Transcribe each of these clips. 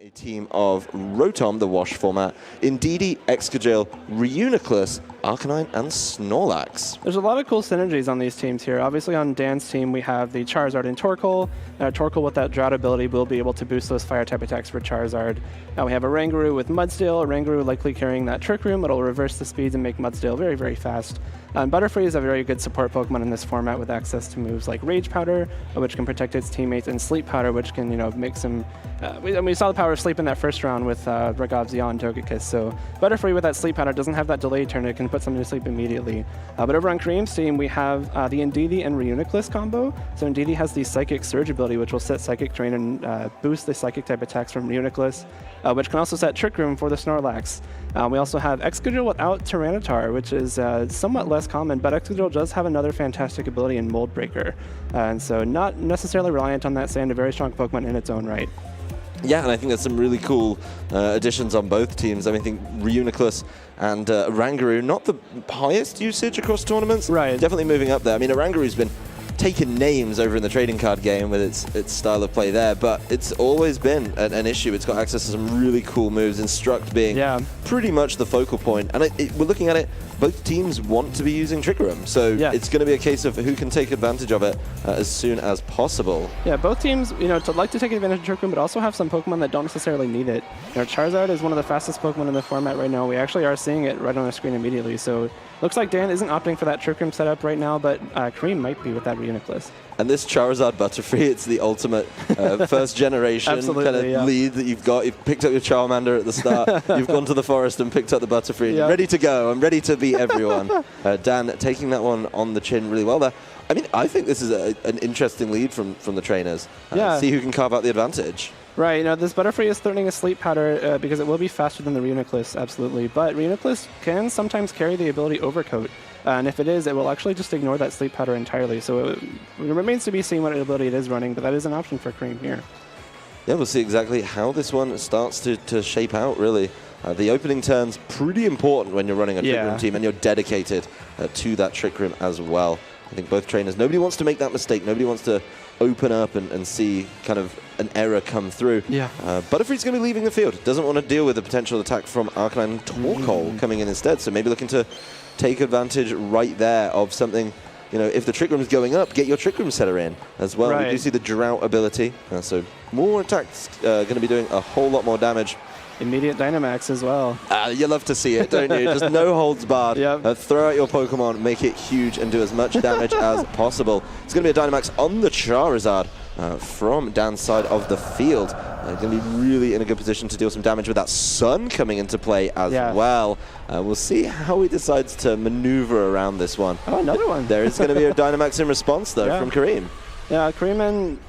a team of Rotom, the Wash format, Indeedee, Excadrill, Reuniclus, Arcanine, and Snorlax. There's a lot of cool synergies on these teams here. Obviously on Dan's team we have the Charizard and Torkoal. Torkoal with that Drought ability will be able to boost those fire type attacks for Charizard. Now we have a Rangaroo with Mudsteel, a Rangaroo likely carrying that Trick Room. It'll reverse the speeds and make Mudsteel very, very fast. Butterfree is a very good support Pokemon in this format with access to moves like Rage Powder, which can protect its teammates, and Sleep Powder, which can, make some... we saw the power of Sleep in that first round with Ragavzia and Togekiss, so Butterfree with that Sleep Powder doesn't have that delayed turn, it can put something to sleep immediately. But over on Kareem's team, we have the Indeedee and Reuniclus combo. So Indeedee has the Psychic Surge ability, which will set Psychic Drain and boost the Psychic type attacks from Reuniclus, which can also set Trick Room for the Snorlax. We also have Excadrill without Tyranitar, which is somewhat less common, but Excadrill does have another fantastic ability in Mold Breaker. And so not necessarily reliant on that sand, a very strong Pokemon in its own right. Yeah, and I think there's some really cool additions on both teams. I mean, I think Reuniclus and Rangaroo, not the highest usage across tournaments. Right. Definitely moving up there. I mean, Rangaroo's been taking names over in the trading card game with its style of play there, but it's always been an issue. It's got access to some really cool moves, Instruct being pretty much the focal point. And we're looking at it, both teams want to be using Trick Room, so it's going to be a case of who can take advantage of it as soon as possible. Yeah, both teams, like to take advantage of Trick Room, but also have some Pokemon that don't necessarily need it. Charizard is one of the fastest Pokemon in the format right now. We actually are seeing it right on the screen immediately, so looks like Dan isn't opting for that Trick Room setup right now, but Kareem might be with that Reuniclus. And this Charizard Butterfree, it's the ultimate first generation kind of lead that you've got. You've picked up your Charmander at the start, you've gone to the forest and picked up the Butterfree. You're ready to go. I'm ready to beat everyone. Dan taking that one on the chin really well there. I mean, I think this is an interesting lead from the trainers. See who can carve out the advantage. Right, this Butterfree is threatening a Sleep Powder because it will be faster than the Reuniclus, absolutely. But Reuniclus can sometimes carry the ability Overcoat. And if it is, it will actually just ignore that Sleep Powder entirely. So it remains to be seen what ability it is running, but that is an option for Kareem here. Yeah, we'll see exactly how this one starts to shape out, really. The opening turn's pretty important when you're running a Trick Room team and you're dedicated to that Trick Room as well. I think both trainers, nobody wants to make that mistake. Nobody wants to open up and see kind of an error come through. Butterfree's going to be leaving the field. Doesn't want to deal with the potential attack from Arcanine and Torkoal coming in instead. So maybe looking to take advantage right there of something. If the Trick Room's going up, get your Trick Room setter in as well. We do see the Drought ability. So more attacks going to be doing a whole lot more damage. Immediate Dynamax as well. You love to see it, don't you? Just no holds barred. Throw out your Pokemon, make it huge, and do as much damage as possible. It's going to be a Dynamax on the Charizard from Dan's side of the field. Going to be really in a good position to deal some damage with that Sun coming into play as well. We'll see how he decides to maneuver around this one. Oh, another one. There is going to be a Dynamax in response, though, from Kareem. Yeah, Kareem and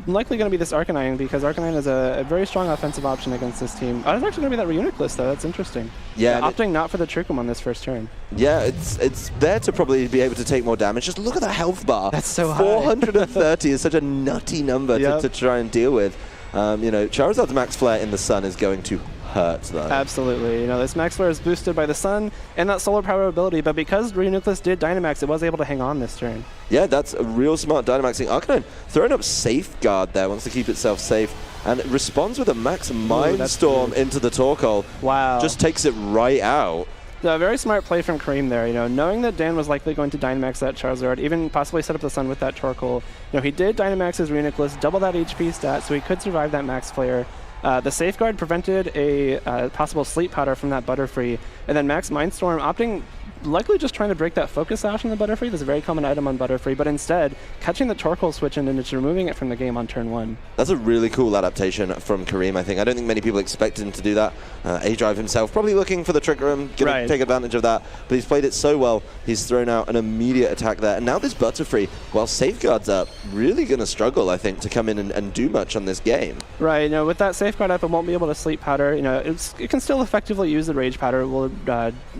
likely going to be this Arcanine because Arcanine is a very strong offensive option against this team. It's actually going to be that Reuniclus, though. That's interesting. Opting not for the Trick Room on this first turn. Yeah, it's there to probably be able to take more damage. Just look at the health bar. That's so high. 430 is such a nutty number to try and deal with. Charizard's Max Flare in the Sun is going to hurt, though. Absolutely. This Max Flare is boosted by the Sun and that Solar Power ability, but because Reuniclus did Dynamax, it was able to hang on this turn. Yeah, that's a real smart Dynamaxing. Arcanine throwing up Safeguard there, wants to keep itself safe, and it responds with a Max Mind Storm into the Torkoal. Wow. Just takes it right out. A very smart play from Kareem there, knowing that Dan was likely going to Dynamax that Charizard, even possibly set up the Sun with that Torkoal. He did Dynamax his Reuniclus, double that HP stat, so he could survive that Max Flare. The Safeguard prevented a possible Sleep Powder from that Butterfree, and then Max Mindstorm opting likely just trying to break that Focus Sash on the Butterfree. That's a very common item on Butterfree, but instead catching the Torkoal switch and just removing it from the game on turn 1. That's a really cool adaptation from Kareem, I think. I don't think many people expected him to do that. Adrive himself probably looking for the Trick Room, going to take advantage of that, but he's played it so well, he's thrown out an immediate attack there. And now this Butterfree, while Safeguard's up, really going to struggle, I think, to come in and do much on this game. Right, with that Safeguard up, it won't be able to Sleep Powder. It can still effectively use the Rage Powder. It will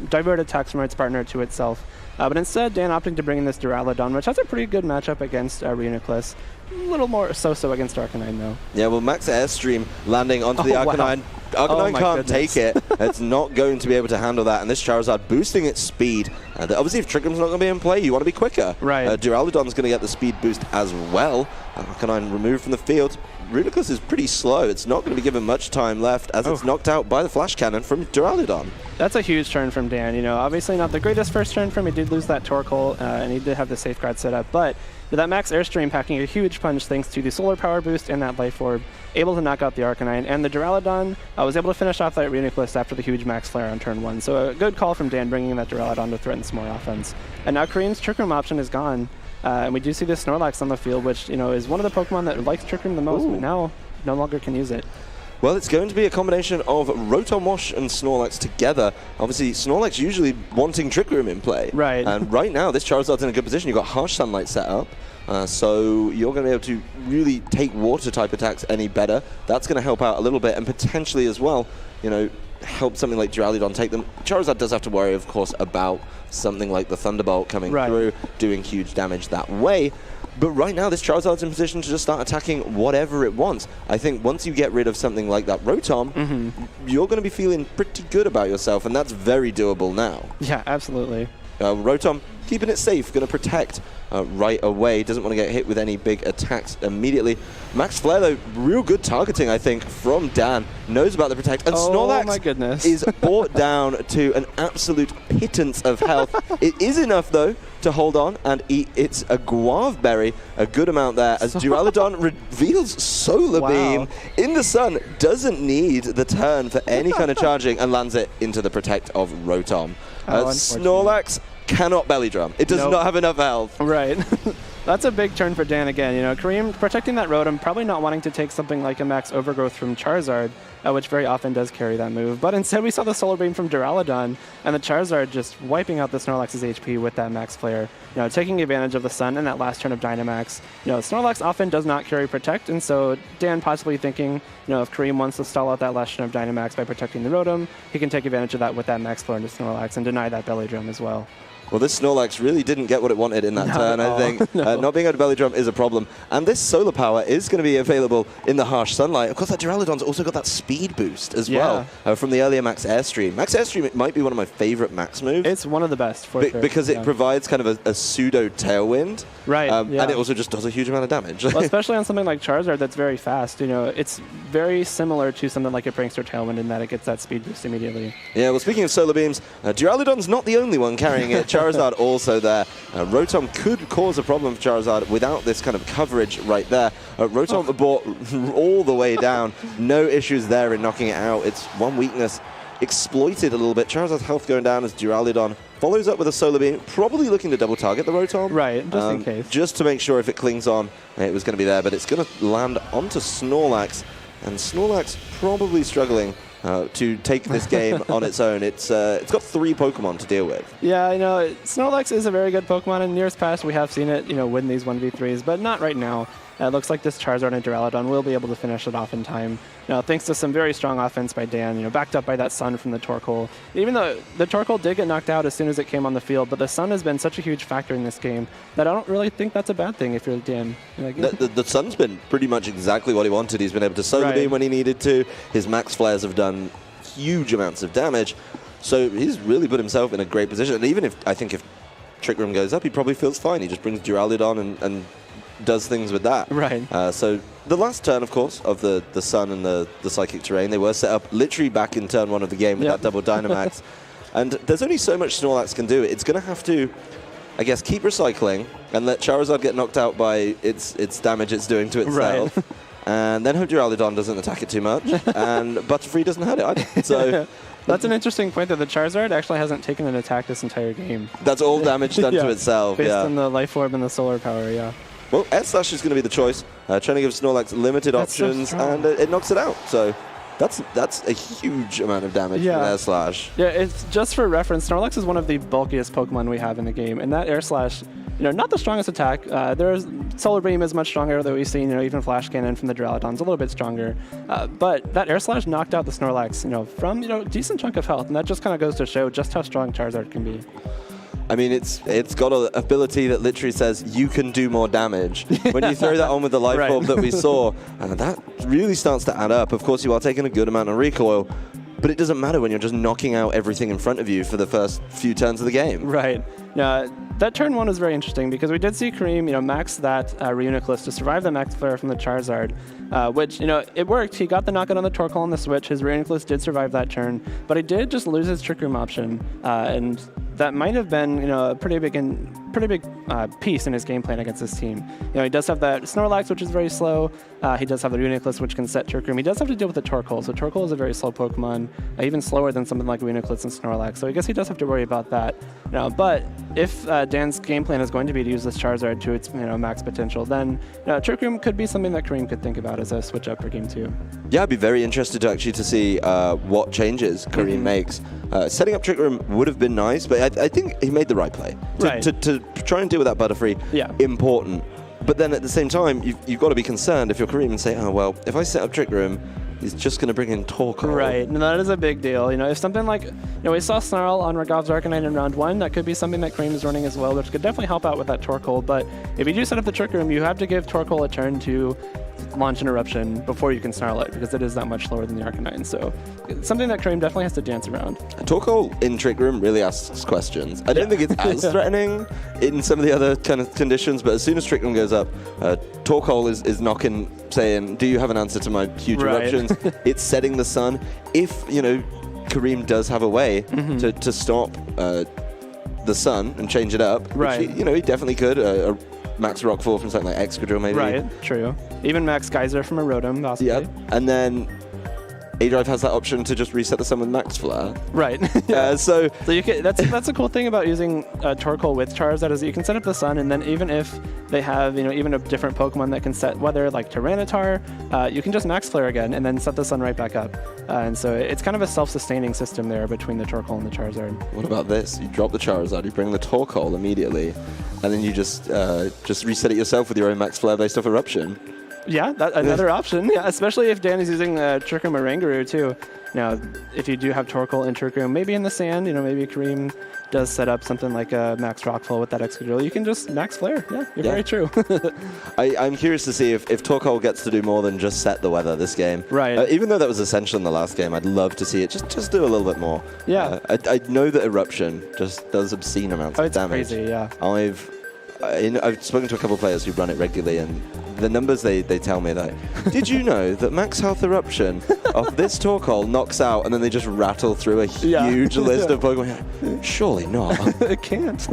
divert attacks from its partner to itself. But instead, Dan opting to bring in this Duraludon, which has a pretty good matchup against Reuniclus. A little more so-so against Arcanine, though. Yeah, well, Max Airstream landing onto the Arcanine. Wow. Arcanine can't take it. It's not going to be able to handle that. And this Charizard boosting its speed. Obviously, if Trick Room's not going to be in play, you want to be quicker. Right. Duraludon's going to get the speed boost as well. Arcanine removed from the field. Rudicus is pretty slow. It's not going to be given much time left as it's knocked out by the Flash Cannon from Duraludon. That's a huge turn from Dan. You know, obviously not the greatest first turn from him. He did lose that Torkoal, and he did have the safeguard set up, but with that max airstream packing a huge punch thanks to the solar power boost and that life orb, able to knock out the Arcanine, and the Duraludon was able to finish off that Reuniclus after the huge max flare on turn 1. So a good call from Dan bringing in that Duraludon to threaten some more offense. And now Kareem's Trick Room option is gone, and we do see this Snorlax on the field, which is one of the Pokemon that likes Trick Room the most, but now no longer can use it. Well, it's going to be a combination of Rotom Wash and Snorlax together. Obviously, Snorlax usually wanting Trick Room in play. Right. And right now, this Charizard's in a good position. You've got Harsh Sunlight set up. So you're going to be able to really take water-type attacks any better. That's going to help out a little bit, and potentially as well, help something like Duraludon take them. Charizard does have to worry, of course, about something like the Thunderbolt coming through, doing huge damage that way. But right now, this Charizard's in position to just start attacking whatever it wants. I think once you get rid of something like that Rotom, you're going to be feeling pretty good about yourself, and that's very doable now. Yeah, absolutely. Rotom keeping it safe, going to protect right away. Doesn't want to get hit with any big attacks immediately. Max Flare, though, real good targeting, I think, from Dan. Knows about the protect. And Snorlax is brought down to an absolute pittance of health. It is enough, though, to hold on and eat its a Guave Berry, a good amount there, as Duraludon reveals Solar Beam in the sun. Doesn't need the turn for any kind of charging and lands it into the protect of Rotom. Snorlax cannot belly drum. It does not have enough health. Right. That's a big turn for Dan again. Kareem protecting that Rotom, probably not wanting to take something like a max overgrowth from Charizard, which very often does carry that move. But instead we saw the Solar Beam from Duraludon, and the Charizard just wiping out the Snorlax's HP with that max flare. Taking advantage of the sun and that last turn of Dynamax. Snorlax often does not carry Protect, and so Dan possibly thinking, if Kareem wants to stall out that last turn of Dynamax by protecting the Rotom, he can take advantage of that with that max flare into Snorlax and deny that belly drum as well. Well, this Snorlax really didn't get what it wanted in that turn, I think. Not being able to belly drum is a problem. And this solar power is going to be available in the Harsh Sunlight. Of course, that Duraludon's also got that speed boost as well from the earlier Max Airstream. Max Airstream might be one of my favorite Max moves. It's one of the best, for sure. Because it provides kind of a pseudo tailwind. Right, And it also just does a huge amount of damage. Well, especially on something like Charizard that's very fast. It's very similar to something like a Prankster Tailwind in that it gets that speed boost immediately. Yeah, well, speaking of Solar Beams, Duraludon's not the only one carrying it. Charizard also there. Rotom could cause a problem for Charizard without this kind of coverage right there. Rotom brought all the way down. No issues there in knocking it out. It's one weakness exploited a little bit. Charizard's health going down as Duraludon follows up with a Solar Beam, probably looking to double target the Rotom. Right, just in case. Just to make sure if it clings on, it was going to be there, but it's going to land onto Snorlax, and Snorlax probably struggling to take this game on its own. It's got 3 Pokemon to deal with. Yeah, Snorlax is a very good Pokemon. In years past, we have seen it, win these 1v3s, but not right now. It looks like this Charizard and Duraludon will be able to finish it off in time. Thanks to some very strong offense by Dan, backed up by that Sun from the Torkoal. Even though the Torkoal did get knocked out as soon as it came on the field, but the Sun has been such a huge factor in this game that I don't really think that's a bad thing if you're Dan. The Sun's been pretty much exactly what he wanted. He's been able to Solar Beam when he needed to. His Max Flares have done huge amounts of damage. So he's really put himself in a great position. And even if Trick Room goes up, he probably feels fine. He just brings Duraludon and does things with that. Right. So the last turn, of course, of the Sun and the Psychic Terrain, they were set up literally back in turn 1 of the game with that double Dynamax. And there's only so much Snorlax can do. It's going to have to, I guess, keep recycling and let Charizard get knocked out by its damage it's doing to itself. Right. And then hope Duraludon doesn't attack it too much. And Butterfree doesn't hurt it either. So that's an interesting point that the Charizard actually hasn't taken an attack this entire game. That's all damage done to itself. Based on the Life Orb and the Solar Power, Well, Air Slash is going to be the choice. Trying to give Snorlax limited options, and it knocks it out. So that's a huge amount of damage from Air Slash. Yeah, it's just for reference, Snorlax is one of the bulkiest Pokemon we have in the game, and that Air Slash, not the strongest attack. There's Solar Beam is much stronger, though we've seen, even Flash Cannon from the Duraludon's a little bit stronger. But that Air Slash knocked out the Snorlax, from a decent chunk of health, and that just kind of goes to show just how strong Charizard can be. I mean, it's got an ability that literally says you can do more damage. When you throw that on with the Life Orb that we saw, that really starts to add up. Of course, you are taking a good amount of recoil, but it doesn't matter when you're just knocking out everything in front of you for the first few turns of the game. Right. That turn 1 was very interesting because we did see Kareem, max that Reuniclus to survive the Max Flare from the Charizard, which, it worked. He got the knockout on the Torkoal on the switch. His Reuniclus did survive that turn, but he did just lose his Trick Room option, and that might have been, a pretty big piece in his game plan against this team. He does have that Snorlax, which is very slow. He does have the Reuniclus, which can set Trick Room. He does have to deal with the Torkoal, so Torkoal is a very slow Pokemon, even slower than something like Reuniclus and Snorlax, so I guess he does have to worry about that. But if Dan's game plan is going to be to use this Charizard to its max potential, then Trick Room could be something that Kareem could think about as a switch up for Game 2. Yeah, I'd be very interested to see what changes Kareem makes. Setting up Trick Room would have been nice, but I think he made the right play. To try and deal with that Butterfree, important. But then at the same time, you've got to be concerned if you're Kareem and say, oh, well, if I set up Trick Room, he's just going to bring in Torkoal. Right, and that is a big deal. If something like, we saw Snarl on Ragov's Arcanine in round 1, that could be something that Kareem is running as well, which could definitely help out with that Torkoal. But if you do set up the Trick Room, you have to give Torkoal a turn to launch an Eruption before you can Snarl it, because it is that much slower than the Arcanine. So it's something that Kareem definitely has to dance around. Torkoal in Trick Room really asks questions. I don't think it's as threatening in some of the other kind of conditions, but as soon as Trick Room goes up, Torkoal is knocking, saying, do you have an answer to my huge eruptions? It's setting the sun. If, Kareem does have a way to stop the sun and change it up, which he definitely could. Max Rockfall from something like Excadrill, maybe. Right, true. Even Max Geyser from a Rotom, possibly. Yeah, and then Adrive has that option to just reset the sun with Max Flare. Right. So you can, that's a cool thing about using Torkoal with Charizard is that you can set up the sun, and then even if they have even a different Pokemon that can set weather like Tyranitar, you can just Max Flare again and then set the sun right back up. And so it's kind of a self-sustaining system there between the Torkoal and the Charizard. What about this? You drop the Charizard, you bring the Torkoal immediately, and then you just reset it yourself with your own Max Flare based off Eruption. Yeah, another option. Yeah, especially if Dan is using Trick Room or Rangaroo too. Now, if you do have Torkoal and Trick Room, maybe in the sand, maybe Kareem does set up something like a Max Rockfall with that Excadrill. You can just Max Flare. Yeah, you're very true. I'm curious to see if Torkoal gets to do more than just set the weather this game. Right. Even though that was essential in the last game, I'd love to see it just do a little bit more. Yeah. I know that Eruption just does obscene amounts of damage. It's crazy, yeah. I've spoken to a couple of players who run it regularly, and the numbers they tell me that, did you know that max health Eruption of this Torkoal knocks out, and then they just rattle through a huge list of Pokemon. Surely not. It can't.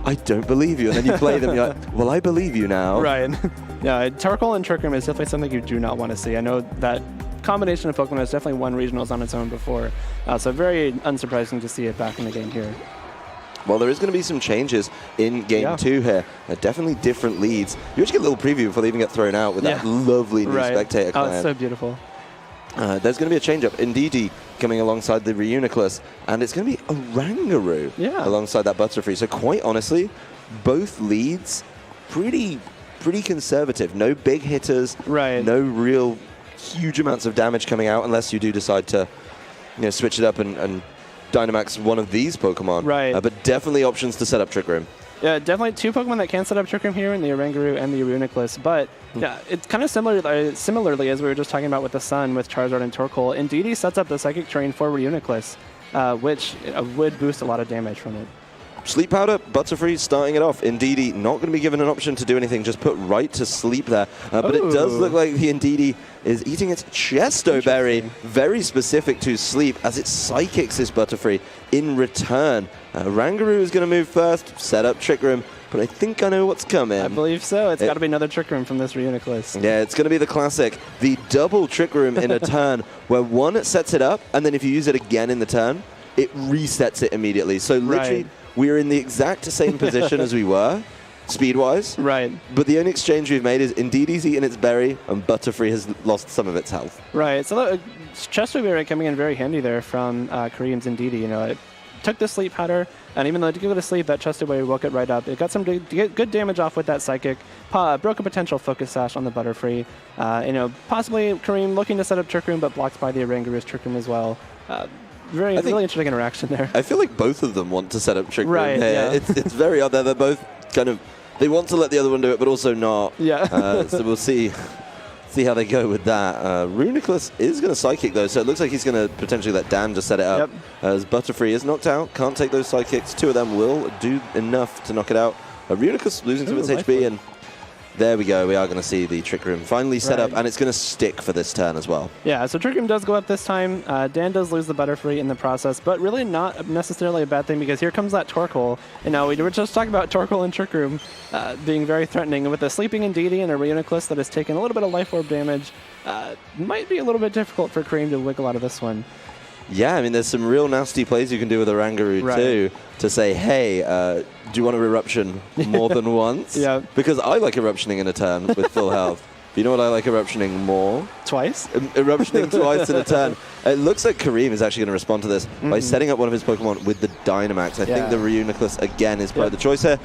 I don't believe you. And then you play them, you're like, well, I believe you now. Right. Yeah, Torkoal and Trick Room is definitely something you do not want to see. I know that combination of Pokemon has definitely won regionals on its own before, so very unsurprising to see it back in the game here. Well, there is going to be some changes in Game 2 here. Definitely different leads. You actually get a little preview before they even get thrown out with that lovely new spectator client. Oh, it's so beautiful. There's going to be a change-up. Indeedee coming alongside the Reuniclus, and it's going to be a Rangaroo alongside that Butterfree. So quite honestly, both leads pretty conservative. No big hitters, no real huge amounts of damage coming out unless you do decide to switch it up and Dynamax one of these Pokemon. Right. But definitely options to set up Trick Room. Yeah, definitely two Pokemon that can set up Trick Room here in the Rangaroo and the Reuniclus. But yeah, it's kind of similarly as we were just talking about with the Sun with Charizard and Torkoal. Indeedee sets up the Psychic Terrain for Reuniclus, which would boost a lot of damage from it. Sleep Powder, Butterfree starting it off. Indeedee not going to be given an option to do anything, just put right to sleep there. But it does look like the Indeedee is eating its Chesto Berry, very specific to sleep, as it Psychics this Butterfree in return. Rangaroo is going to move first, set up Trick Room, but I think I know what's coming. I believe so. It's got to be another Trick Room from this Reuniclus. Yeah, it's going to be the classic, the double Trick Room in a turn, where one, it sets it up, and then if you use it again in the turn, it resets it immediately. So literally, we're in the exact same position as we were, speed-wise. Right. But the only exchange we've made is Indeedee's eaten its berry, and Butterfree has lost some of its health. Right. So Chesto Berry coming in very handy there from Kareem's Indeedee. It took the Sleep Powder, and even though it did give it a sleep, that Chesto Berry woke it right up. It got some good damage off with that Psychic, broke a potential Focus Sash on the Butterfree. Possibly Kareem looking to set up Trick Room, but blocked by the Rangaroo's Trick Room as well. Really interesting interaction there. I feel like both of them want to set up Trick Room. Right, yeah. It's very odd. They're both kind of, they want to let the other one do it, but also not. Yeah. So we'll see see how they go with that. Runiculus is going to Psychic, though, so it looks like he's going to potentially let Dan just set it up. As Butterfree is knocked out, can't take those Psychics. 2 of them will do enough to knock it out. Runiculus losing some of its HP, and there we go. We are going to see the Trick Room finally set up, and it's going to stick for this turn as well. Yeah, so Trick Room does go up this time. Dan does lose the Butterfree in the process, but really not necessarily a bad thing, because here comes that Torkoal. And now we were just talking about Torkoal and Trick Room being very threatening. And with a Sleeping Indeedee and a Reuniclus that has taken a little bit of Life Orb damage, might be a little bit difficult for Kareem to wiggle out of this one. Yeah, I mean, there's some real nasty plays you can do with a Rangaroo, too, to say, hey, do you want to Eruption more than once? Yeah. Because I like Eruptioning in a turn with full health. You know what I like Eruptioning more? Twice? Eruptioning twice in a turn. It looks like Kareem is actually going to respond to this by setting up one of his Pokemon with the Dynamax. I think the Reuniclus, again, is probably the choice here.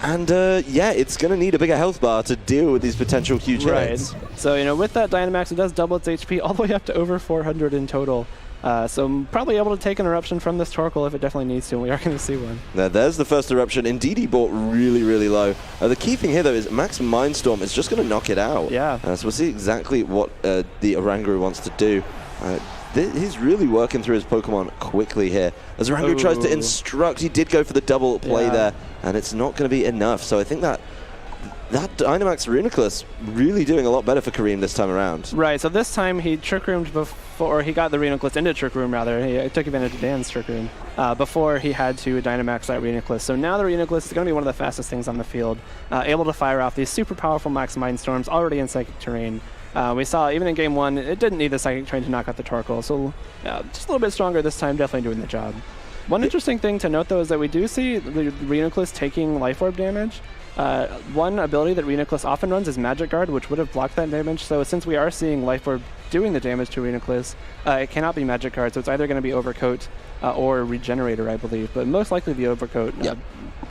And, yeah, it's going to need a bigger health bar to deal with these potential huge hits. So, you know, with that Dynamax, it does double its HP all the way up to over 400 in total. So I'm probably able to take an Eruption from this Torkoal if it definitely needs to, and we are going to see one. Now, there's the first Eruption. Indeedee bought really, really low. The key thing here, though, is Max Mindstorm is just going to knock it out. Yeah. So we'll see exactly what the Oranguru wants to do. He's really working through his Pokemon quickly here. As Oranguru tries to instruct, he did go for the double play there, and it's not going to be enough. So I think that Dynamax Reuniclus really doing a lot better for Kareem this time around. Right, so this time he Trick Roomed before, he got the Reuniclus into Trick Room rather. He took advantage of Dan's Trick Room before he had to Dynamax that Reuniclus. So now the Reuniclus is going to be one of the fastest things on the field, able to fire off these super powerful Max Mindstorms already in Psychic Terrain. We saw even in Game 1, it didn't need the Psychic Terrain to knock out the Torkoal, so just a little bit stronger this time, definitely doing the job. One interesting thing to note, though, is that we do see the Reuniclus taking Life Orb damage. One ability that Reuniclus often runs is Magic Guard, which would have blocked that damage. So since we are seeing Life Orb doing the damage to Reuniclus, it cannot be Magic Guard. So it's either going to be Overcoat or Regenerator, I believe. But most likely the Overcoat,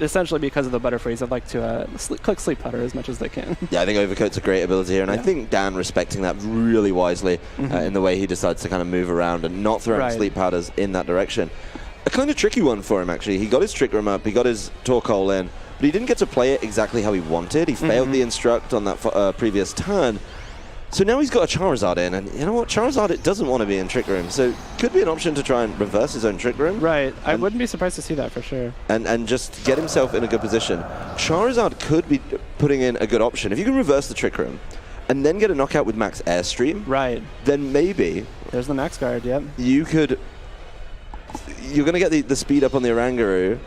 essentially because of the Butterfrees. I'd like to click Sleep Powder as much as they can. Yeah, I think Overcoat's a great ability here. And I think Dan respecting that really wisely in the way he decides to kind of move around and not throwing Sleep Powders in that direction. A kind of tricky one for him, actually. He got his Trick Room up, he got his Torkoal in, but he didn't get to play it exactly how he wanted. He failed the Instruct on that previous turn. So now he's got a Charizard in, and you know what? Charizard, it doesn't want to be in Trick Room, so could be an option to try and reverse his own Trick Room. Right. I wouldn't be surprised to see that for sure. And just get himself in a good position. Charizard could be putting in a good option. If you can reverse the Trick Room and then get a knockout with Max Airstream, then maybe... There's the Max Guard, you could... You're going to get the speed up on the Oranguru.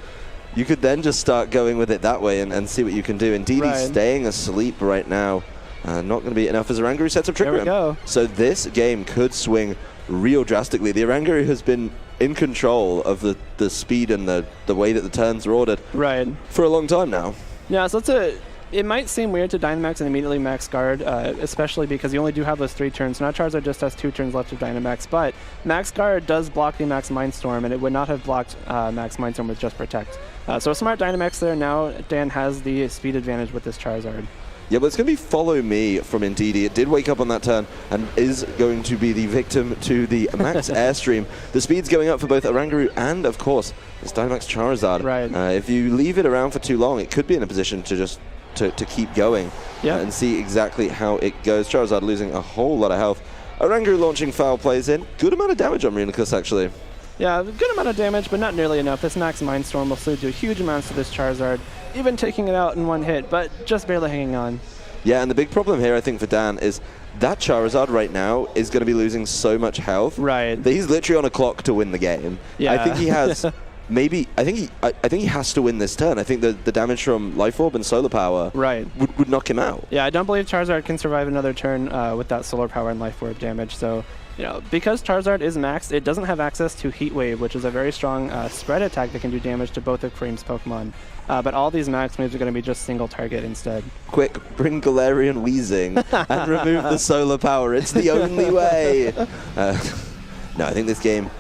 You could then just start going with it that way and see what you can do. Indeedee's staying asleep right now. Not going to be enough as Oranguru sets up Trick Room. There we go. So this game could swing real drastically. The Oranguru has been in control of the speed and the way that the turns are ordered for a long time now. Yeah, so it might seem weird to Dynamax and immediately Max Guard, especially because you only do have those 3 turns. Now Charizard just has 2 turns left of Dynamax, but Max Guard does block the Max Mindstorm, and it would not have blocked Max Mindstorm with just Protect. So a smart Dynamax there. Now Dan has the speed advantage with this Charizard. Yeah, but it's going to be Follow Me from Indeedee. It did wake up on that turn and is going to be the victim to the Max Airstream. The speed's going up for both Oranguru and, of course, this Dynamax Charizard. If you leave it around for too long, it could be in a position to just to keep going and see exactly how it goes. Charizard losing a whole lot of health. Oranguru launching Foul Plays in. Good amount of damage on Reuniclus, actually. Yeah, good amount of damage, but not nearly enough. This Max Mindstorm will still do huge amounts to this Charizard, even taking it out in one hit, but just barely hanging on. Yeah, and the big problem here, I think, for Dan is that Charizard right now is going to be losing so much health that he's literally on a clock to win the game. I think he has... I think he has to win this turn. I think the damage from Life Orb and Solar Power would knock him out. Yeah, I don't believe Charizard can survive another turn with that Solar Power and Life Orb damage. So, you know, because Charizard is maxed, it doesn't have access to Heat Wave, which is a very strong spread attack that can do damage to both of Kareem's Pokemon. But all these max moves are going to be just single target instead. Quick, bring Galarian Weezing and remove the Solar Power. It's the only way. No, I think this game...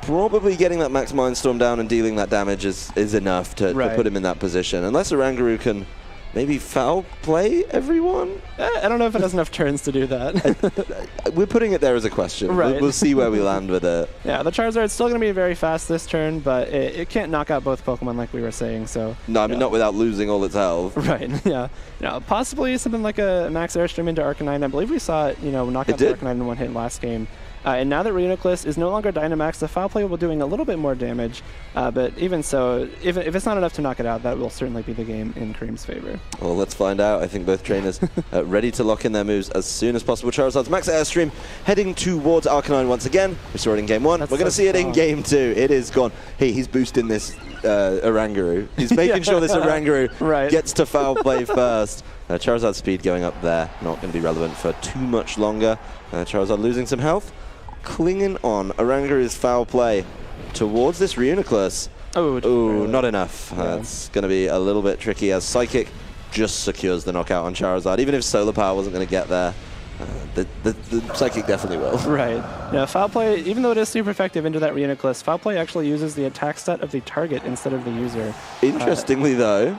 Probably getting that Max Mindstorm down and dealing that damage is enough to put him in that position. Unless Oranguru can maybe foul play everyone? I don't know if it has enough turns to do that. We're putting it there as a question. Right. We'll see where we land with it. Yeah, the Charizard's still going to be very fast this turn, but it can't knock out both Pokemon like we were saying. So no, I mean, not without losing all its health. Right, yeah. Possibly something like a Max Airstream into Arcanine. I believe we saw it, knock out the Arcanine in one hit last game. And now that Reuniclus is no longer Dynamax, the foul play will be doing a little bit more damage. But even so, if it's not enough to knock it out, that will certainly be the game in Kareem's favor. Well, let's find out. I think both trainers ready to lock in their moves as soon as possible. Charizard's Max Airstream heading towards Arcanine once again. We saw it in Game 1. We're going to see it in Game 2. It is gone. Hey, he's boosting this Oranguru. He's making sure this Oranguru gets to foul play first. Charizard's speed going up there. Not going to be relevant for too much longer. Charizard losing some health. Clinging on. Oranguru's foul play towards this Reuniclus. Oh, not enough. It's going to be a little bit tricky as Psychic just secures the knockout on Charizard. Even if Solar Power wasn't going to get there, the Psychic definitely will. Right. Yeah, foul play, even though it is super effective into that Reuniclus, foul play actually uses the attack stat of the target instead of the user. Interestingly, though,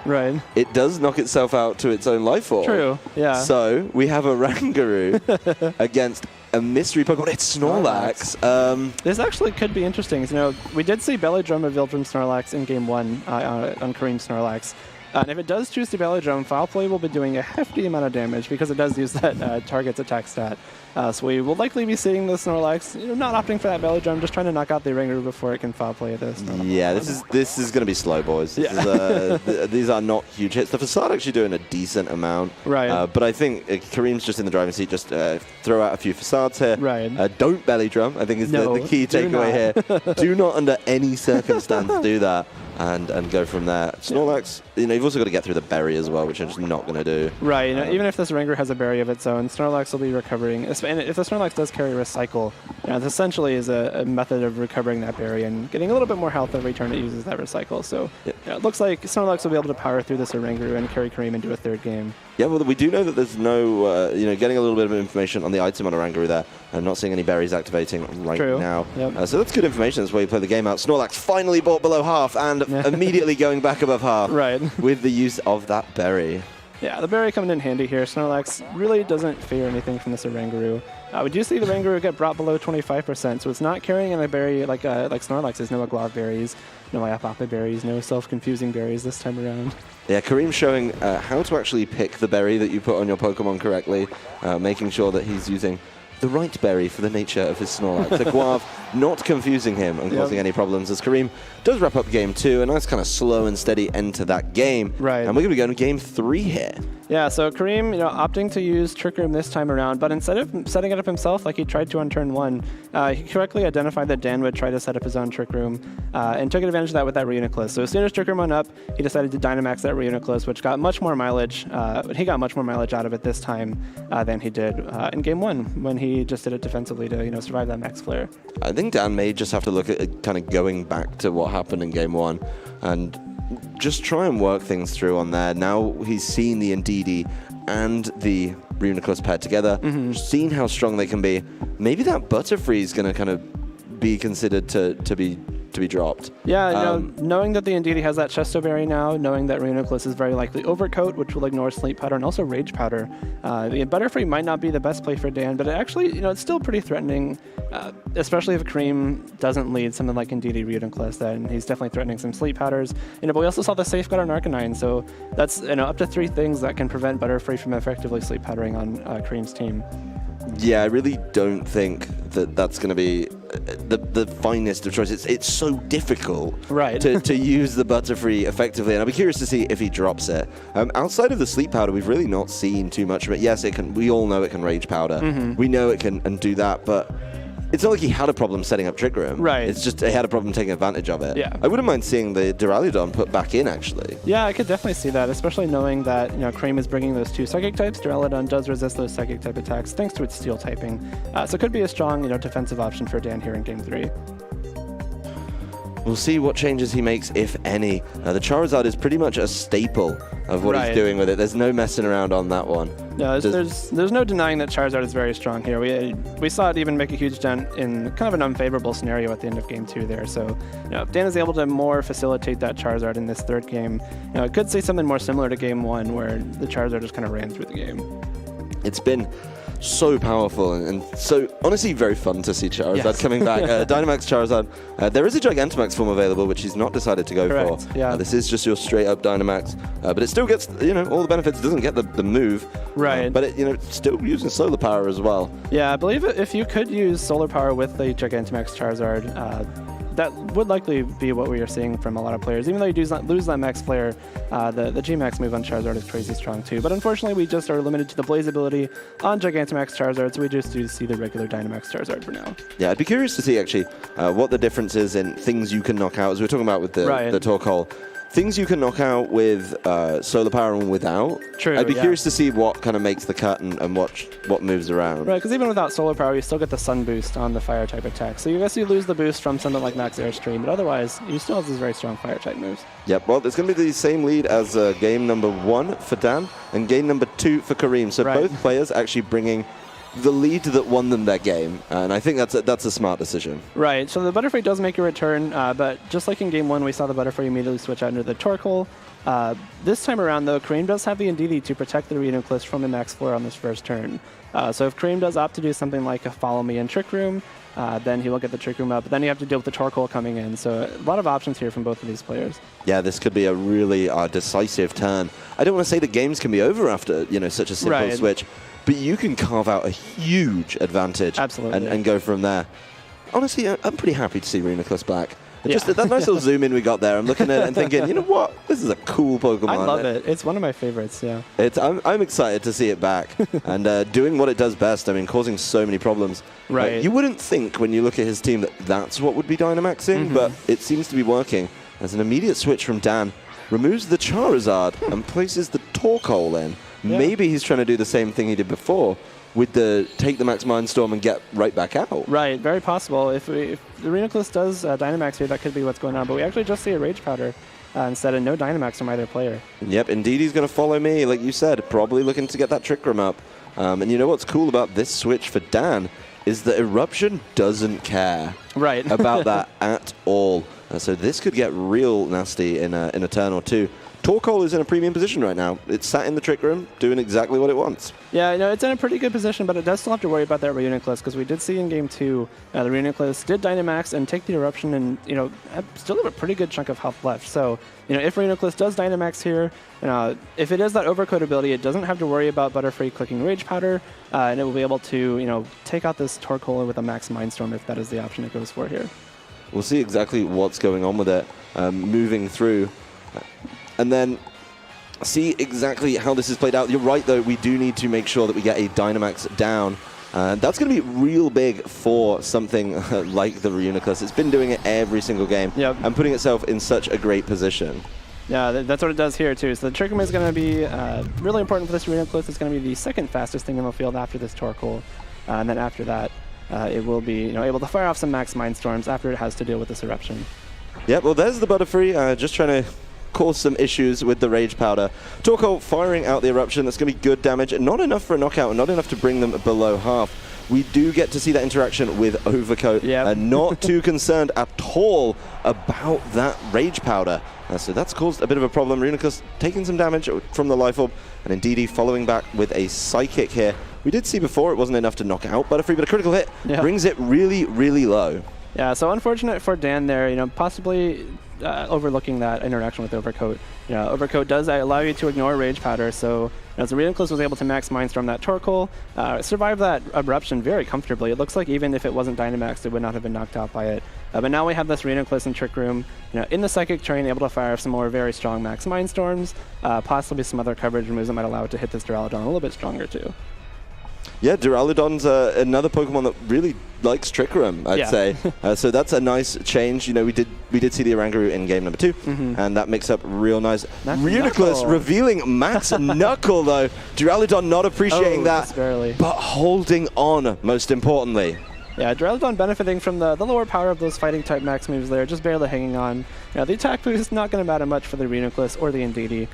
it does knock itself out to its own life form. True, yeah. So we have a Oranguru against a mystery Pokemon. It's Snorlax. This actually could be interesting. We did see Belly Drum revealed from Snorlax in Game 1 on Kareem Snorlax. And if it does choose to Belly Drum, foul play will be doing a hefty amount of damage because it does use that target's attack stat. So we will likely be seeing the Snorlax, not opting for that Belly Drum, just trying to knock out the Oranguru before it can foul play this. Yeah, this is going to be slow, boys. These are not huge hits. The Facade actually doing a decent amount. Right. But I think Kareem's just in the driving seat. Just throw out a few Facades here. Right. Don't Belly Drum, I think is the key takeaway here. Do not under any circumstance do that. And go from there. Snorlax, you've also got to get through the berry as well, which I'm just not going to do. Right. Even if this Oranguru has a berry of its own, Snorlax will be recovering. And if the Snorlax does carry Recycle, it essentially is a method of recovering that berry and getting a little bit more health every turn it uses that Recycle. So it looks like Snorlax will be able to power through this Oranguru and carry Kareem into a third game. Yeah, well, we do know that there's no, getting a little bit of information on the item on Oranguru there, and not seeing any berries activating right now. Yep. So that's good information. That's why you play the game out. Snorlax finally bought below half and immediately going back above half with the use of that berry. Yeah, the berry coming in handy here. Snorlax really doesn't fear anything from this Oranguru. We do see the Oranguru get brought below 25%, so it's not carrying a berry like Snorlax is. No Aglav berries, no Iapapa berries, no self-confusing berries this time around. Yeah, Kareem showing how to actually pick the berry that you put on your Pokemon correctly, making sure that he's using the right berry for the nature of his Snorlax. The Guav not confusing him and causing any problems as Kareem does wrap up Game 2. A nice kind of slow and steady end to that game. Right. And we're going to be going to Game 3 here. Yeah, so Kareem, opting to use Trick Room this time around, but instead of setting it up himself like he tried to on turn 1, he correctly identified that Dan would try to set up his own Trick Room and took advantage of that with that Reuniclus. So as soon as Trick Room went up, he decided to Dynamax that Reuniclus, which got much more mileage. He got much more mileage out of it this time than he did in Game 1 when he just did it defensively to survive that Max Flare. I think Dan may just have to look at it, kind of going back to what happened in Game 1 and just try and work things through on there. Now he's seen the Indeedee and the Reuniclus paired together, seen how strong they can be. Maybe that Butterfree is going to kind of be considered to be dropped. Yeah, knowing that the Indeedee has that Chesto Berry now, knowing that Reuniclus is very likely Overcoat, which will ignore Sleep Powder, and also Rage Powder. The Butterfree might not be the best play for Dan, but it actually, it's still pretty threatening, especially if Kareem doesn't lead something like Indeedee Reuniclus, then he's definitely threatening some Sleep Powders. But we also saw the Safeguard on Arcanine, so that's up to 3 things that can prevent Butterfree from effectively Sleep Powdering on Kareem's team. Yeah, I really don't think that that's going to be the finest of choices. It's so difficult to use the Butterfree effectively, and I'll be curious to see if he drops it. Outside of the Sleep Powder, we've really not seen too much of it. Yes, it can. We all know it can Rage Powder. We know it can and do that, but it's not like he had a problem setting up Trick Room. Right. It's just he had a problem taking advantage of it. Yeah. I wouldn't mind seeing the Duraludon put back in, actually. Yeah, I could definitely see that, especially knowing that Kareem is bringing those 2 Psychic types. Duraludon does resist those Psychic type attacks thanks to its Steel typing. So it could be a strong defensive option for Dan here in Game 3. We'll see what changes he makes, if any. The Charizard is pretty much a staple of what he's doing with it. There's no messing around on that one. No, there's no denying that Charizard is very strong here. We saw it even make a huge dent in kind of an unfavorable scenario at the end of Game 2 there. So, if Dan is able to more facilitate that Charizard in this third game, it could say something more similar to Game 1 where the Charizard just kind of ran through the game. It's been so powerful and so honestly very fun to see Charizard coming back. Dynamax Charizard. There is a Gigantamax form available, which he's not decided to go for. Yeah. This is just your straight up Dynamax, but it still gets all the benefits. It doesn't get the move, but it still using solar power as well. Yeah, I believe if you could use solar power with the Gigantamax Charizard, that would likely be what we are seeing from a lot of players. Even though you do lose that Max Flare, the G-Max move on Charizard is crazy strong too. But unfortunately, we just are limited to the Blaze ability on Gigantamax Charizard, so we just do see the regular Dynamax Charizard for now. Yeah, I'd be curious to see actually what the difference is in things you can knock out, as we were talking about with the Torkoal. Things you can knock out with solar power and without. True. I'd be curious to see what kind of makes the cut and what moves around. Right, because even without solar power, you still get the sun boost on the fire type attack. So you guess you lose the boost from something like Max Airstream, but otherwise, you still have these very strong fire type moves. Yep, well, it's going to be the same lead as game number 1 for Dan and game number 2 for Kareem. So both players actually bringing the lead that won them that game, and I think that's a smart decision. Right, so the Butterfree does make a return, but just like in Game 1, we saw the Butterfree immediately switch out into the Torkoal. This time around, though, Kareem does have the Indeedee to protect the Reuniclus from the Max Flare on this first turn. So if Kareem does opt to do something like a Follow Me in Trick Room, then he will get the Trick Room up, but then you have to deal with the Torkoal coming in, so a lot of options here from both of these players. Yeah, this could be a really decisive turn. I don't want to say the games can be over after such a simple switch, but you can carve out a huge advantage and go from there. Honestly, I'm pretty happy to see Reuniclus back. Just that nice little zoom in we got there, I'm looking at it and thinking, you know what? This is a cool Pokemon. I love it. It's one of my favorites, yeah. I'm excited to see it back and doing what it does best. I mean, causing so many problems. Right. You wouldn't think when you look at his team that that's what would be Dynamaxing, but it seems to be working. As an immediate switch from Dan, removes the Charizard and places the Torkoal in. Yeah. Maybe he's trying to do the same thing he did before with the take the Max Mindstorm and get right back out. Right, very possible. If the Reuniclus does Dynamax here, that could be what's going on. But we actually just see a Rage Powder instead of no Dynamax from either player. Yep, indeed he's going to follow me, like you said, probably looking to get that Trick Room up. And you know what's cool about this switch for Dan is that Eruption doesn't care about that at all. So this could get real nasty in a turn or two. Torkoal is in a premium position right now. It's sat in the Trick Room, doing exactly what it wants. Yeah, it's in a pretty good position, but it does still have to worry about that Reuniclus, because we did see in Game 2, the Reuniclus did Dynamax and take the Eruption and, still have a pretty good chunk of health left. So, if Reuniclus does Dynamax here, if it is that Overcoat ability, it doesn't have to worry about Butterfree clicking Rage Powder, and it will be able to, take out this Torkoal with a Max Mindstorm if that is the option it goes for here. We'll see exactly what's going on with it, moving through. And then see exactly how this is played out. You're right, though. We do need to make sure that we get a Dynamax down. That's going to be real big for something like the Reuniclus. It's been doing it every single game and putting itself in such a great position. Yeah, that's what it does here, too. So the Trick Room is going to be really important for this Reuniclus. It's going to be the second fastest thing in the field after this Torkoal. And then after that, it will be able to fire off some Max Mindstorms after it has to deal with this Eruption. Yeah, well, there's the Butterfree, just trying to cause some issues with the Rage Powder. Torkoal firing out the Eruption. That's going to be good damage. Not enough for a knockout and not enough to bring them below half. We do get to see that interaction with Overcoat. Not too concerned at all about that Rage Powder. So that's caused a bit of a problem. Reuniclus taking some damage from the Life Orb, and Indeedee following back with a Psychic here. We did see before it wasn't enough to knock out Butterfree, but a critical hit brings it really, really low. Yeah, so unfortunate for Dan there, possibly overlooking that interaction with Overcoat. Overcoat does allow you to ignore Rage Powder, so as the Reuniclus was able to Max Mindstorm that Torkoal, survive that Eruption very comfortably. It looks like even if it wasn't Dynamaxed, it would not have been knocked out by it. But now we have this Reuniclus in Trick Room, in the Psychic Train, able to fire some more very strong Max Mindstorms, possibly some other coverage moves that might allow it to hit this Duraludon a little bit stronger too. Yeah, Duraludon's another Pokemon that really likes Trick Room, I'd say. So that's a nice change. We did see the Oranguru in game number 2, and that makes up real nice. Reuniclus revealing Max Knuckle, though. Duraludon not appreciating that, but holding on, most importantly. Yeah, Duraludon benefiting from the lower power of those fighting type max moves there, just barely hanging on. The attack boost is not going to matter much for the Reuniclus or the Indeedee,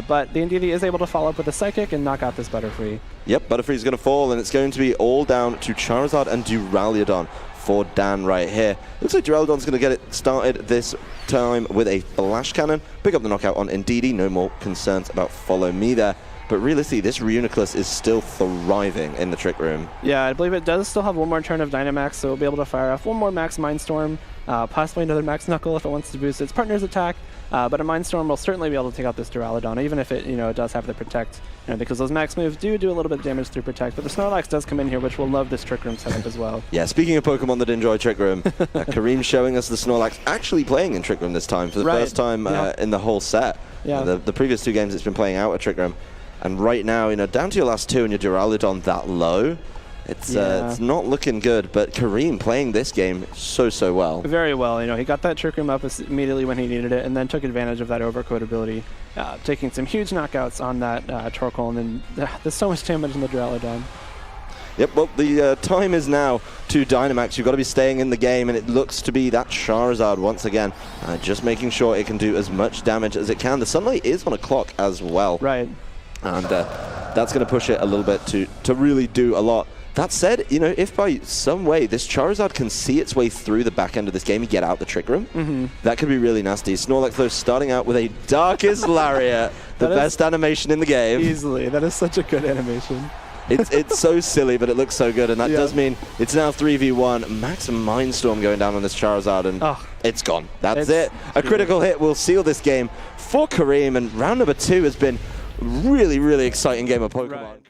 but the Indeedee is able to follow up with a Psychic and knock out this Butterfree. Yep, Butterfree's going to fall, and it's going to be all down to Charizard and Duraludon for Dan right here. Looks like Duraludon's going to get it started this time with a Flash Cannon. Pick up the knockout on Indeedee, no more concerns about Follow Me there. But realistically, this Reuniclus is still thriving in the Trick Room. Yeah, I believe it does still have one more turn of Dynamax, so it'll be able to fire off one more Max Mindstorm, possibly another Max Knuckle if it wants to boost its partner's attack. But a Mindstorm will certainly be able to take out this Duraludon, even if it, it does have the Protect, because those Max moves do a little bit of damage through Protect. But the Snorlax does come in here, which will love this Trick Room setup as well. Yeah, speaking of Pokemon that enjoy Trick Room, Kareem showing us the Snorlax actually playing in Trick Room this time for the first time in the whole set. Yeah. The previous 2 games it's been playing out at Trick Room. And right now, down to your last 2 and your Duraludon that low, it's not looking good. But Kareem playing this game so well. Very well. He got that Trick Room up immediately when he needed it, and then took advantage of that Overcoat ability, taking some huge knockouts on that Torkoal, and then there's so much damage in the Duraludon. Yep, well, the time is now to Dynamax. You've got to be staying in the game, and it looks to be that Charizard once again, just making sure it can do as much damage as it can. The Sunlight is on a clock as well. Right. And that's going to push it a little bit to really do a lot. That said, if by some way this Charizard can see its way through the back end of this game and get out the Trick Room, that could be really nasty. Snorlax, though, starting out with a Darkest Lariat, the best animation in the game. Easily. That is such a good animation. It's so silly, but it looks so good, and that does mean it's now 3v1. Max Mindstorm going down on this Charizard, and it's gone. That's it. A critical hit will seal this game for Kareem, and round number 2 has been really exciting game of Pokemon. Right.